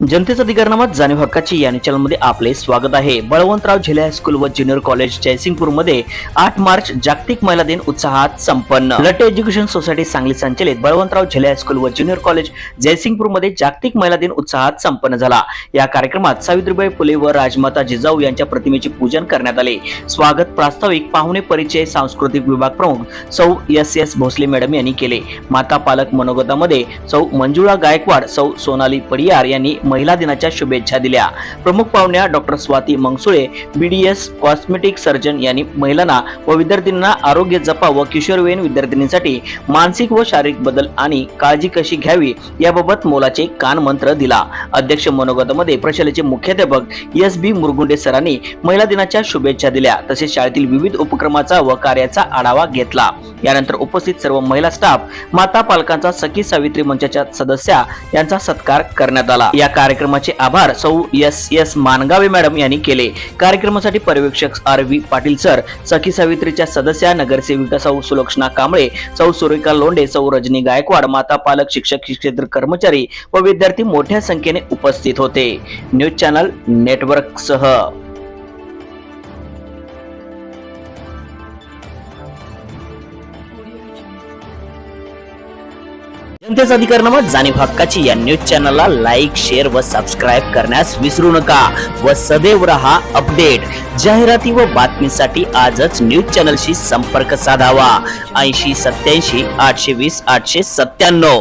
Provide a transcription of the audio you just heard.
जनतेचा अधिकारनामा जाणीव हक्काची या चॅनलमध्ये आपले स्वागत आहे। बळवंतराव झेले हायस्कूल व ज्युनियर कॉलेज जयसिंगपूर मध्ये 8 मार्च जागतिक महिला दिन उत्साहात संपन्न। लटे एज्युकेशन सोसायटी सांगली संचलित बळवंतराव झेले हायस्कूल व ज्युनियर कॉलेज जयसिंगपूर मध्ये जागतिक महिला दिन उत्साहात संपन्न झाला। या कार्यक्रमात सावित्रीबाई फुले व राजमाता जिजाऊ यांच्या प्रतिमेचे पूजन करण्यात आले। स्वागत प्रास्ताविक पाहुणे परिचय सांस्कृतिक विभाग प्रमुख सौ एस भोसले मॅडम यांनी केले। माता पालक मनोगतामध्ये सौ मंजुळा गायकवाड, सौ सोनाली पडियार यांनी महिला दिनाच्या शुभेच्छा दिल्या। प्रमुख पाहुण्या doctor Swati Mangsule, BDS cosmetic surgeon यांनी महिलांना व विद्यार्थ्यांना आरोग्य जपा व किशोरवयीन विद्यार्थिनींसाठी मानसिक व शारीरिक बदल आणि काळजी कशी घ्यावी याबाबत मोलाचे कान मंत्र दिला। अध्यक्ष मनोगतामध्ये प्रशालेचे मुख्याध्यापक एस बी मुरगुंडे सरांनी महिला दिनाच्या शुभेच्छा दिल्या, तसेच शाळेतील विविध उपक्रमाचा व कार्याचा आढावा घेतला। यानंतर उपस्थित सर्व महिला स्टाफ, माता पालकांचा सखी सावित्री मंचाच्या सदस्या यांचा सत्कार करण्यात आला। या कार्यक्रमाचे आभार सौ एस मानगावे मॅडम यांनी केले। कार्यक्रमासाठी पर्यवेक्षक आर व्ही पाटील सर, सखी सावित्रीच्या सदस्या, नगरसेविका सौ सुलक्षणा कांबळे, सौ सुरेखा लोंढे, सौ रजनी गायकवाड, माता पालक, शिक्षक, शिक्षकेतर कर्मचारी व विद्यार्थी मोठ्या संख्येने उपस्थित होते। न्यूज चॅनल नेटवर्क सह जनतेचा अधिकारनामा जाणीव हक्काची या न्यूज चॅनलला लाईक, शेअर व सबस्क्राईब करण्यास विसरू नका व सदैव रहा अपडेट। जाहिराती व बातमीसाठी आजच न्यूज चॅनलशी संपर्क साधावा। 80 87 820 897।